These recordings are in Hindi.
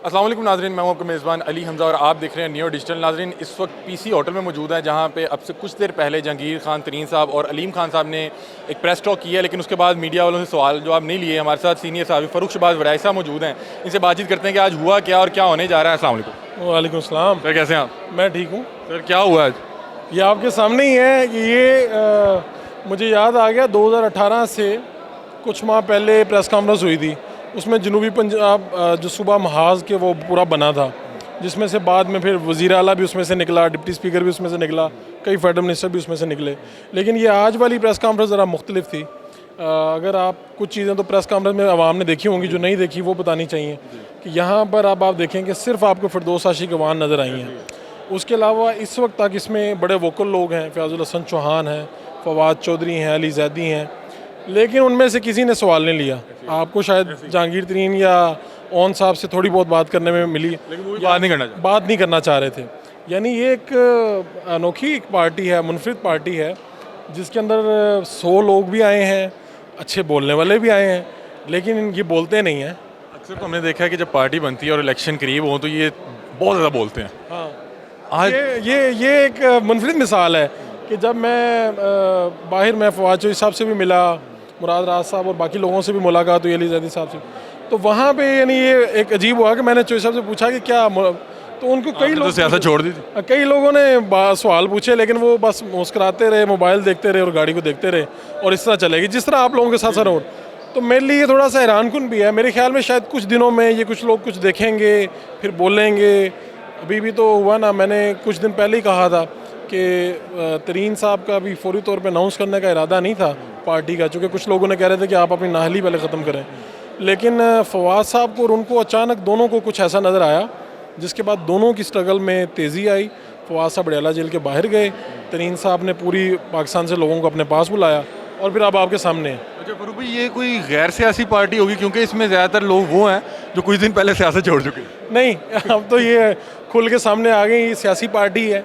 अस्सलाम वालेकुम नाज़रीन, मैं हूं आपका मेज़बान अली हमज़ा और आप देख रहे हैं नियो डिजिटल। नाज़रीन, इस वक्त पीसी होटल में मौजूद है जहां पे अब से कुछ देर पहले जहांगीर खान तरीन साहब और अलीम खान साहब ने एक प्रेस टॉक की है, लेकिन उसके बाद मीडिया वालों से सवाल जवाब नहीं लिए। हमारे साथ सीनियर साहब फ़रूख शहबाज वड़ाई साहब मौजूद हैं, इनसे बातचीत करते हैं कि आज हुआ क्या और क्या होने जा रहा है। अस्सलाम वालेकुम। वालेकुम सलाम। सर कैसे हैं आप? मैं ठीक हूँ। सर क्या हुआ आज? ये आपके सामने ही है कि मुझे याद आ गया 2018 से कुछ माह पहले प्रेस कॉन्फ्रेंस हुई थी, उसमें जनूबी पंजाब जो सूबा महाज के वो पूरा बना था, जिसमें से बाद में फिर वज़ीर आला भी उसमें से निकला, डिप्टी स्पीकर भी उसमें से निकला, कई फेडरल मिनिस्टर भी उसमें से निकले। लेकिन ये आज वाली प्रेस कॉन्फ्रेंस ज़रा मुख्तलिफ थी। अगर आप कुछ चीज़ें तो प्रेस कॉन्फ्रेंस में आवाम ने देखी होंगी, जो नहीं देखी वो बतानी चाहिए कि यहाँ पर अब आप देखें कि सिर्फ आपको फिरदौस आशिक अवान नज़र आई हैं। उसके अलावा इस वक्त तक इसमें बड़े वोकल लोग हैं, फयाजुल हसन चौहान हैं, फवाद चौधरी हैं, अली जैदी हैं, लेकिन उनमें से किसी ने सवाल नहीं लिया। आपको शायद जहांगीर तरीन या ओन साहब से थोड़ी बहुत बात करने में मिली, लेकिन वो बात नहीं करना चाह रहे थे। यानी ये एक अनोखी एक पार्टी है, मुनफरिद पार्टी है, जिसके अंदर 100 लोग भी आए हैं, अच्छे बोलने वाले भी आए हैं, लेकिन ये बोलते नहीं हैं। अक्सर तो हमने देखा है कि जब पार्टी बनती है और इलेक्शन करीब हो तो ये बहुत ज़्यादा बोलते हैं। हाँ, आज ये एक मुनफरिद मिसाल है कि जब मैं बाहर में फवाद चौधरी साहब से भी मिला, मुराद राज साहब और बाकी लोगों से भी मुलाकात हुई, अली जैदी साहब से, तो वहाँ पे यानी ये एक अजीब हुआ कि मैंने चौधरी साहब से पूछा कि क्या, तो उनको कई लोग सियासत छोड़ दी थी। कई लोगों ने सवाल पूछे, लेकिन वो बस मुस्कुराते रहे, मोबाइल देखते रहे और गाड़ी को देखते रहे, और इस तरह चलेगी जिस तरह आप लोगों के साथ सर हो। तो मेरे लिए ये थोड़ा सा हैरानकुन भी है। मेरे ख्याल में शायद कुछ दिनों में ये कुछ लोग कुछ देखेंगे, फिर बोलेंगे। अभी भी तो हुआ ना, मैंने कुछ दिन पहले ही कहा था कि तरीन साहब का भी फौरी तौर पे अनाउंस करने का इरादा नहीं था पार्टी का, चूँकि कुछ लोगों ने कह रहे थे कि आप अपनी नाहली पहले ख़त्म करें। लेकिन फवाद साहब को और उनको अचानक दोनों को कुछ ऐसा नज़र आया, जिसके बाद दोनों की स्ट्रगल में तेज़ी आई। फवाद साहब अडयाला जेल के बाहर गए, तरीन साहब ने पूरी पाकिस्तान से लोगों को अपने पास बुलाया, और फिर अब आपके सामने है। अच्छा फरूख भाई, ये कोई गैर सियासी पार्टी होगी, क्योंकि इसमें ज़्यादातर लोग वो हैं जो कुछ दिन पहले सियासत छोड़ चुके हैं। नहीं, अब तो ये खुल के सामने आ गई, ये सियासी पार्टी है।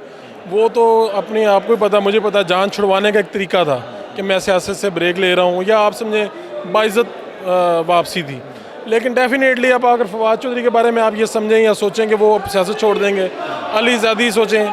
वो तो अपने आप को ही पता, मुझे पता, जान छुड़वाने का एक तरीका था कि मैं सियासत से ब्रेक ले रहा हूँ, या आप समझें बाइज़्ज़त वापसी थी। लेकिन डेफिनेटली अब अगर फवाद चौधरी के बारे में आप ये समझें या सोचें कि वो सियासत छोड़ देंगे, अली ज़ैदी सोचें,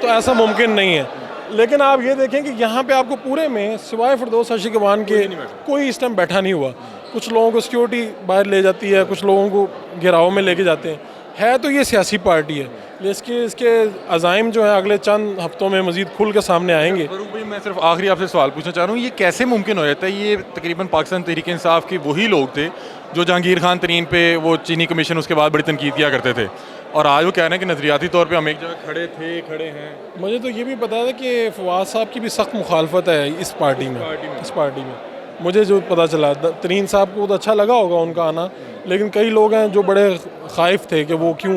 तो ऐसा मुमकिन नहीं है। लेकिन आप ये देखें कि यहाँ पे आपको पूरे में सिवाय फिरदौस आशिक अवान के कोई इस टाइम बैठा नहीं हुआ। कुछ लोगों को सिक्योरिटी बाहर ले जाती है, कुछ लोगों को घेराव में लेके जाते हैं। है तो ये सियासी पार्टी है, इसके अज़ाइम जो है अगले चंद हफ्तों में मज़ीद खुल के सामने आएंगे। फरूख भाई, मैं सिर्फ आखिरी आपसे सवाल पूछना चाह रहा हूँ, ये कैसे मुमकिन हो जाता है? ये तकरीबन पाकिस्तान तहरीक इंसाफ के वही लोग थे जो जहांगीर खान तरीन पे वो चीनी कमीशन उसके बाद बड़ी तनकीद किया करते थे, और आज वो कह रहे हैं कि नज़रियाती तौर पे हम एक जगह खड़े हैं। मुझे तो ये भी पता था कि फवाद साहब की भी सख्त मुखालफत है इस पार्टी में। मुझे जो पता चला, तरीन साहब को तो अच्छा लगा होगा उनका आना, लेकिन कई लोग हैं जो बड़े खाइफ थे कि वो क्यों।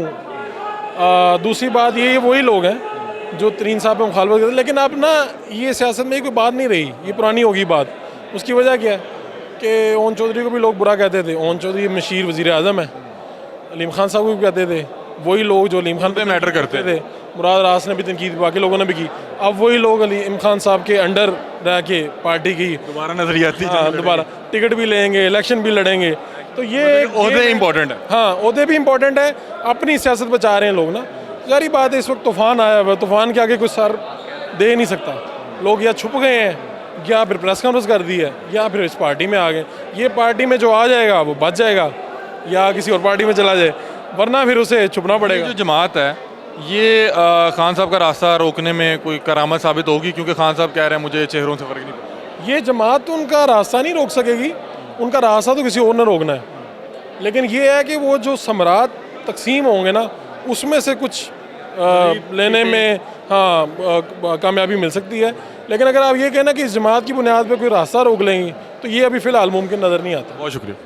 दूसरी बात ये वही लोग हैं जो तरीन साहब पे मुखालफत करते, लेकिन अब ना ये सियासत में कोई बात नहीं रही, ये पुरानी होगी बात। उसकी वजह क्या है कि ओन चौधरी को भी लोग बुरा कहते थे, ओन चौधरी मशीर वज़ीर आज़म है, अलीम खान साहब को भी कहते थे, वही लोग जो अलीम खान पे मैटर करते थे। मुराद रास ने भी तनकीद, बाकी लोगों ने भी की। अब वही लोग अलीम खान साहब के अंडर रह के पार्टी की दोबारा नजरियाती, दोबारा टिकट भी लेंगे, इलेक्शन भी लड़ेंगे। तो ये ओहदे इम्पोर्टेंट है। हाँ, ओहदे भी इम्पोर्टेंट है, अपनी सियासत बचा रहे हैं लोग ना। जारी बात है, इस वक्त तूफान आया हुआ है, तूफान के आगे कुछ सर दे नहीं सकता। लोग या छुप गए हैं, या फिर प्रेस कॉन्फ्रेंस कर दी है, या फिर इस पार्टी में आ गए। ये पार्टी में जो आ जाएगा वो बच जाएगा, या किसी और पार्टी में चला जाए, वरना फिर उसे छुपना पड़ेगा। जो जमात है ये खान साहब का रास्ता रोकने में कोई करामत साबित होगी, क्योंकि खान साहब कह रहे हैं मुझे चेहरों से फ़र्क नहीं पड़ता। ये जमात तो उनका रास्ता नहीं रोक सकेगी, उनका रास्ता तो किसी और ने रोकना है। लेकिन ये है कि वो जो समरात तकसीम होंगे ना, उसमें से कुछ लेने में कामयाबी मिल सकती है। लेकिन अगर आप ये कहना कि इस जमात की बुनियाद पर कोई रास्ता रोक लेंगी, तो ये अभी फ़िलहाल मुमकिन नज़र नहीं आता। बहुत शुक्रिया।